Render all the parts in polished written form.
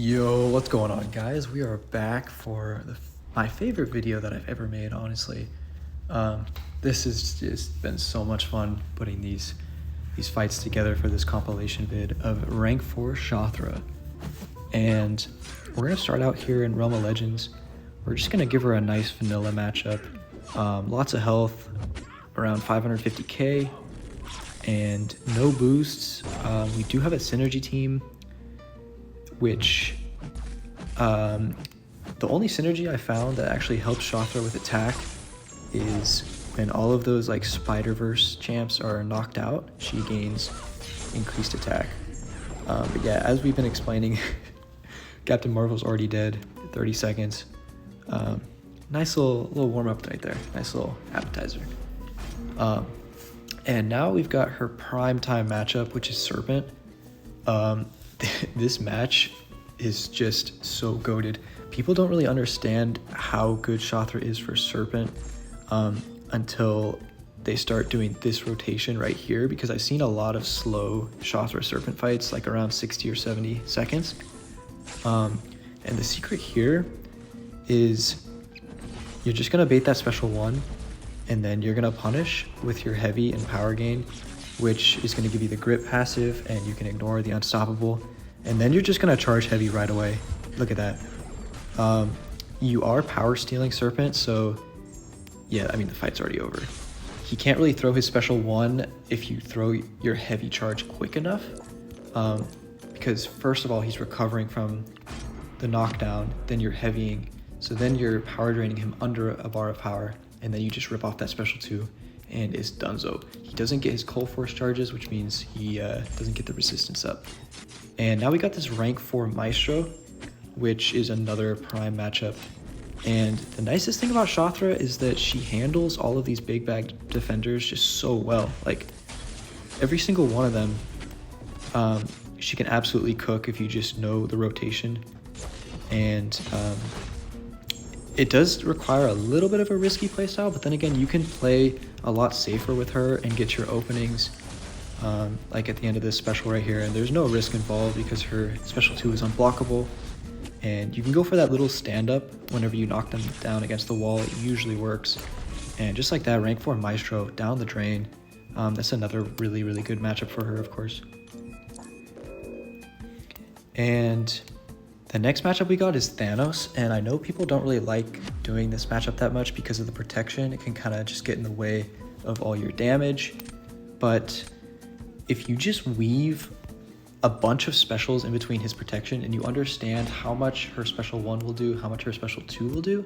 Yo, what's going on, guys? We are back for my favorite video that I've ever made, honestly. This has just been so much fun putting these fights together for this compilation vid of rank 4 Shathra. And we're going to start out here in Realm of Legends. We're just going to give her a nice vanilla matchup. Lots of health, around 550k, and no boosts. We do have a synergy team, which the only synergy I found that actually helps Shathra with attack is when all of those like Spider-Verse champs are knocked out, she gains increased attack. But yeah, as we've been explaining, Captain Marvel's already dead, 30 seconds. Nice little warm-up right there, nice little appetizer. And now we've got her prime time matchup, which is Serpent. This match is just so goated. People don't really understand how good Shathra is for Serpent until they start doing this rotation right here, because I've seen a lot of slow Shathra Serpent fights, like around 60 or 70 seconds. And the secret here is you're just gonna bait that special one, and then you're gonna punish with your heavy and power gain, which is gonna give you the grip passive, and you can ignore the unstoppable. And then you're just gonna charge heavy right away. Look at that. You are power stealing Serpent, so yeah, I mean, the fight's already over. He can't really throw his special one if you throw your heavy charge quick enough, because first of all, he's recovering from the knockdown, then you're heavying, so then you're power draining him under a bar of power, and then you just rip off that special 2, and it's donezo. He doesn't get his cold force charges, which means he doesn't get the resistance up. And now we got this rank 4 Maestro, which is another prime matchup. And the nicest thing about Shathra is that she handles all of these big bag defenders just so well. Like, every single one of them, she can absolutely cook if you just know the rotation. And it does require a little bit of a risky playstyle, but then again, you can play a lot safer with her and get your openings, like at the end of this special right here, and there's no risk involved because her special 2 is unblockable, and you can go for that little stand-up whenever you knock them down against the wall. It usually works. And just like that, rank 4 Maestro down the drain. That's another really good matchup for her, of course. And the next matchup we got is Thanos, and I know people don't really like doing this matchup that much because of the protection. It can kind of just get in the way of all your damage, but if you just weave a bunch of specials in between his protection and you understand how much her special 1 will do, how much her special 2 will do,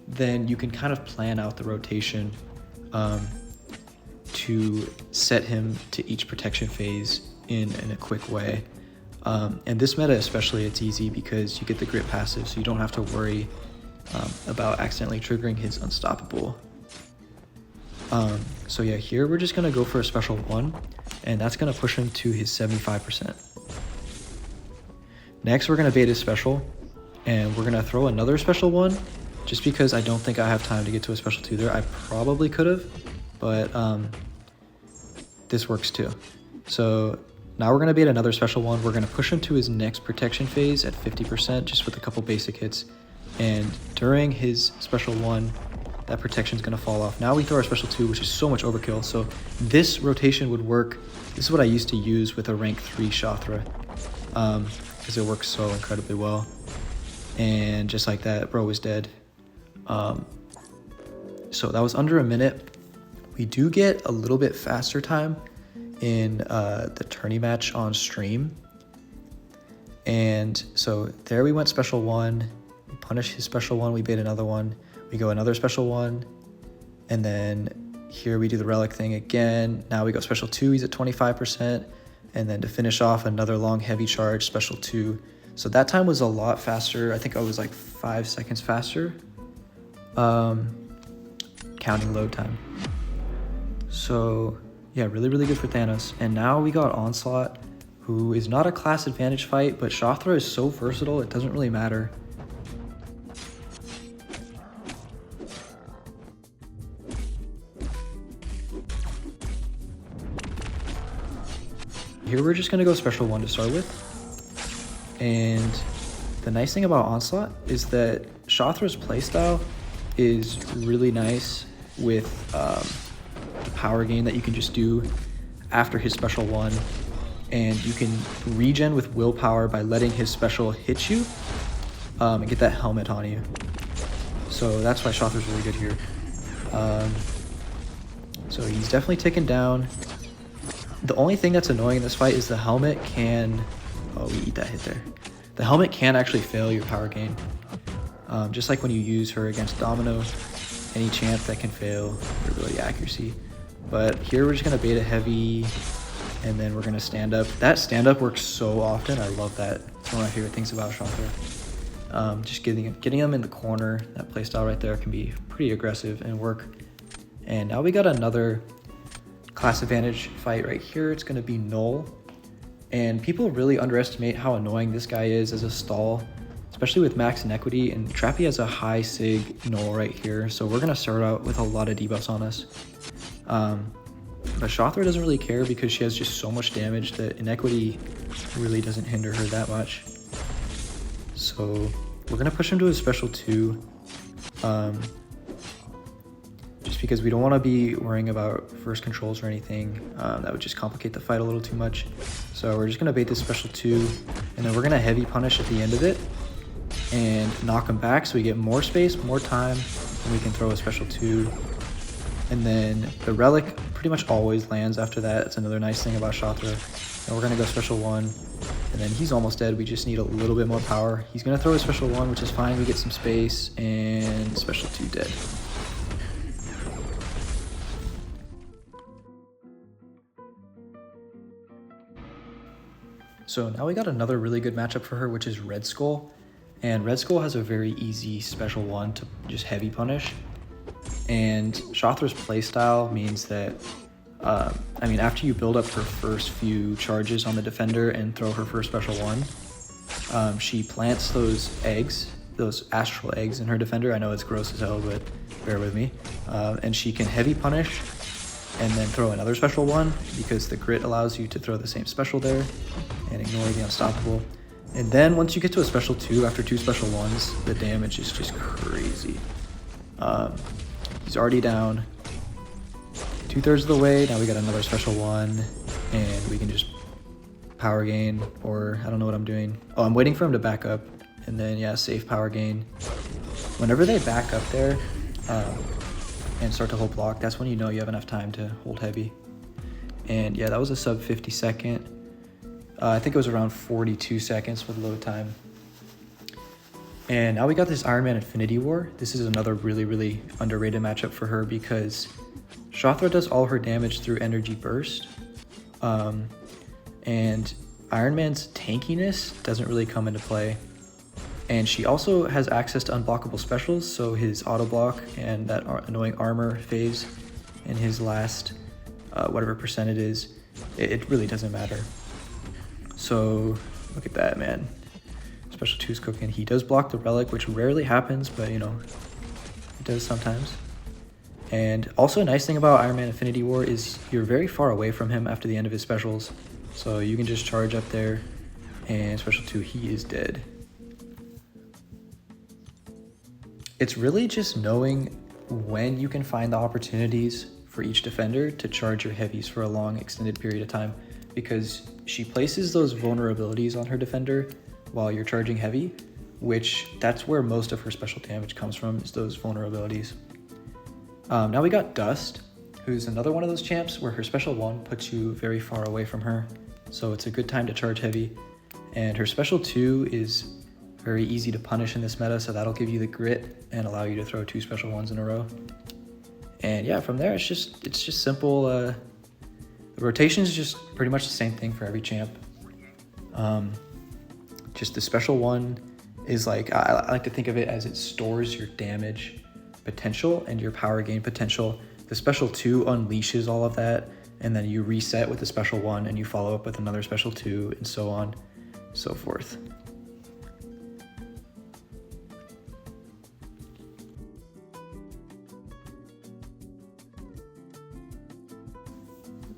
then you can kind of plan out the rotation to set him to each protection phase in a quick way. And this meta especially, it's easy because you get the grip passive, so you don't have to worry about accidentally triggering his unstoppable. So yeah, here we're just gonna go for a special 1, and that's gonna push him to his 75%. Next, we're gonna bait his special, and we're gonna throw another special 1, just because I don't think I have time to get to a special 2 there. I probably could have, but this works too. So now we're gonna bait another special 1. We're gonna push him to his next protection phase at 50%, just with a couple basic hits. And during his special 1, that protection's gonna fall off. Now we throw our special 2, which is so much overkill. So this rotation would work. This is what I used to use with a rank 3 Shathra, because it works so incredibly well. And just like that, bro was dead. So that was under a minute. We do get a little bit faster time in the tourney match on stream. And so there we went special 1, we punish his special 1, we bait another 1, we go another special 1, and then here we do the relic thing again. Now we go special 2, he's at 25%, and then to finish off, another long heavy charge, special 2. So that time was a lot faster. I think I was like 5 seconds faster, counting load time. So yeah, really good for Thanos. And now we got Onslaught, who is not a class advantage fight, but Shathra is so versatile, it doesn't really matter. Here we're just gonna go special 1 to start with. And the nice thing about Onslaught is that Shathra's playstyle is really nice with the power gain that you can just do after his special 1, and you can regen with willpower by letting his special hit you and get that helmet on you. So that's why Shathra's really good here. So he's definitely taken down. The only thing that's annoying in this fight is the helmet can... Oh, we eat that hit there. The helmet can actually fail your power gain. Just like when you use her against Domino, any champ that can fail your ability accuracy. But here we're just going to bait a heavy, and then we're going to stand up. That stand up works so often. I love that. It's one of my favorite things about Shathra. Just getting them in the corner, that playstyle right there can be pretty aggressive and work. And now we got another class advantage fight right here. It's going to be Knull. And people really underestimate how annoying this guy is as a stall, especially with max inequity, and Trappy has a high sig Knull right here, so we're going to start out with a lot of debuffs on us. But Shathra doesn't really care because she has just so much damage that inequity really doesn't hinder her that much. So we're going to push him to a special 2, just because we don't want to be worrying about first controls or anything. That would just complicate the fight a little too much. So we're just going to bait this special 2, and then we're going to heavy punish at the end of it and knock him back so we get more space, more time, and we can throw a special 2. And then the relic pretty much always lands after that. It's another nice thing about Shathra. And we're going to go special 1, and then he's almost dead. We just need a little bit more power. He's going to throw a special 1, which is fine. We get some space, and special 2 dead. So now we got another really good matchup for her, which is Red Skull. And Red Skull has a very easy special 1 to just heavy punish. And Shathra's playstyle means that, after you build up her first few charges on the defender and throw her first special 1, she plants those eggs, those astral eggs in her defender. I know it's gross as hell, but bear with me. And she can heavy punish and then throw another special 1 because the crit allows you to throw the same special there and ignore the unstoppable. And then once you get to a special 2 after 2 special 1s, the damage is just crazy. He's already down 2/3 of the way. Now we got another special 1, and we can just power gain, or I don't know what I'm doing. Oh, I'm waiting for him to back up, and then yeah, safe power gain. Whenever they back up there and start to hold block, that's when you know you have enough time to hold heavy. And yeah, that was a sub 50 second. I think it was around 42 seconds with load time. And now we got this Iron Man Infinity War. This is another really, really underrated matchup for her because Shathra does all her damage through energy burst. And Iron Man's tankiness doesn't really come into play. And she also has access to unblockable specials, so his auto block and that annoying armor phase in his last whatever percent it is, it really doesn't matter. So look at that, man. Special 2's cooking. He does block the relic, which rarely happens, but you know, it does sometimes. And also a nice thing about Iron Man Infinity War is you're very far away from him after the end of his specials. So you can just charge up there, and special 2, he is dead. It's really just knowing when you can find the opportunities for each defender to charge your heavies for a long extended period of time, because she places those vulnerabilities on her defender while you're charging heavy, which that's where most of her special damage comes from, is those vulnerabilities. Now we got Dust, who's another one of those champs where her special 1 puts you very far away from her, so it's a good time to charge heavy. And her special 2 is very easy to punish in this meta, so that'll give you the grit and allow you to throw 2 special 1s in a row. And yeah, from there it's just simple. The rotation is just pretty much the same thing for every champ. Just the special 1 is like, I like to think of it as it stores your damage potential and your power gain potential. The special 2 unleashes all of that, and then you reset with the special 1 and you follow up with another special 2, and so on, so forth.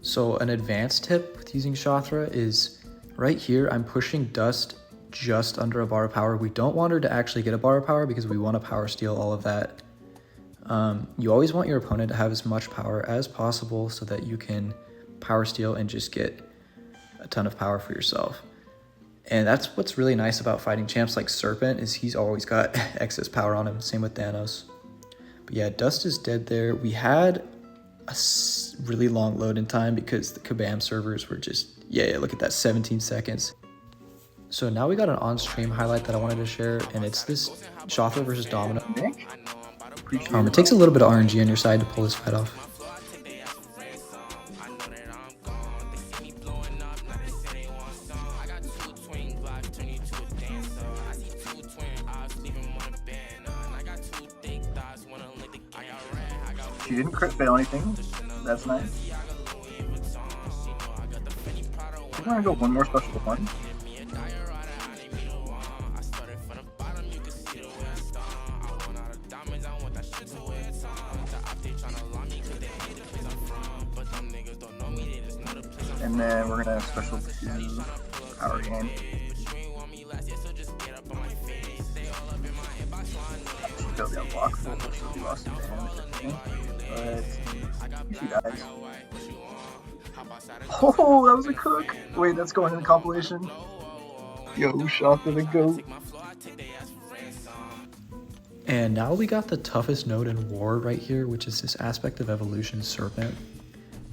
So an advanced tip with using Shathra is right here, I'm pushing Dust just under a bar of power. We don't want her to actually get a bar of power because we want to power steal all of that. You always want your opponent to have as much power as possible so that you can power steal and just get a ton of power for yourself. And that's what's really nice about fighting champs like Serpent, is he's always got excess power on him. Same with Thanos. But yeah, Dust is dead there. We had a really long load-in time because the Kabam servers were just, yeah, look at that, 17 seconds. So now we got an on-stream highlight that I wanted to share, and it's this Shathra versus Domino. It takes a little bit of RNG on your side to pull this fight off. She didn't crit fail anything. That's nice. We're gonna go one more special one. And then we're gonna special to power gain. She'll be unblockable, so we lost some damage. But she dies. Oh, that was a cook! Wait, that's going in the compilation. Yo, Shathra the GOAT. And now we got the toughest node in War right here, which is this aspect of evolution, Serpent,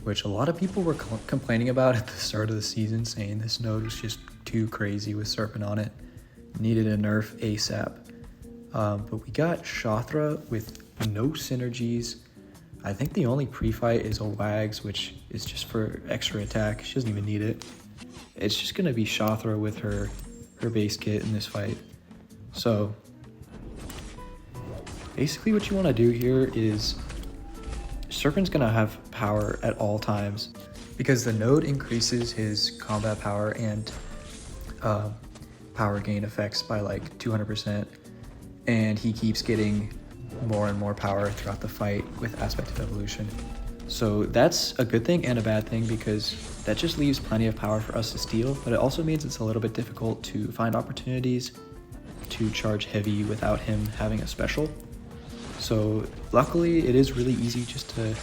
which a lot of people were complaining about at the start of the season, saying this node was just too crazy with Serpent on it. Needed a nerf ASAP. But we got Shathra with no synergies. I think the only pre-fight is a Wags, which is just for extra attack. She doesn't even need it. It's just going to be Shathra with her base kit in this fight. So basically what you want to do here is Serpent's going to have power at all times because the node increases his combat power and power gain effects by like 200%, and he keeps getting more and more power throughout the fight with aspect of evolution. So that's a good thing and a bad thing because that just leaves plenty of power for us to steal, but it also means it's a little bit difficult to find opportunities to charge heavy without him having a special. So luckily it is really easy just to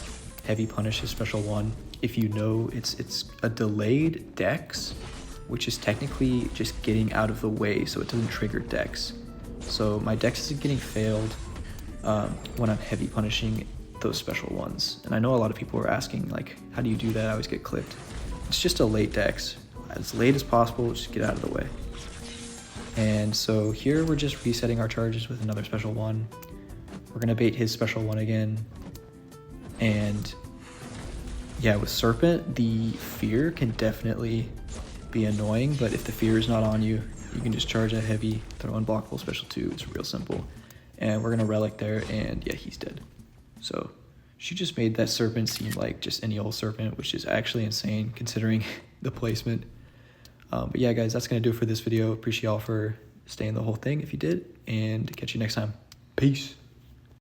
heavy punish his special one if you know it's a delayed dex, which is technically just getting out of the way so it doesn't trigger dex. So my dex isn't getting failed when I'm heavy punishing those special ones. And I know a lot of people were asking, like, how do you do that? I always get clipped. It's just a late dex. As late as possible, just get out of the way. And so here we're just resetting our charges with another special one. We're gonna bait his special one again. And yeah, with Serpent, the fear can definitely be annoying, but if the fear is not on you, you can just charge a heavy, throw unblockable special 2. It's real simple. And we're gonna relic there, and yeah, he's dead. So she just made that Serpent seem like just any old Serpent, which is actually insane considering the placement. But yeah, guys, that's gonna do it for this video. Appreciate y'all for staying the whole thing if you did, and catch you next time. Peace.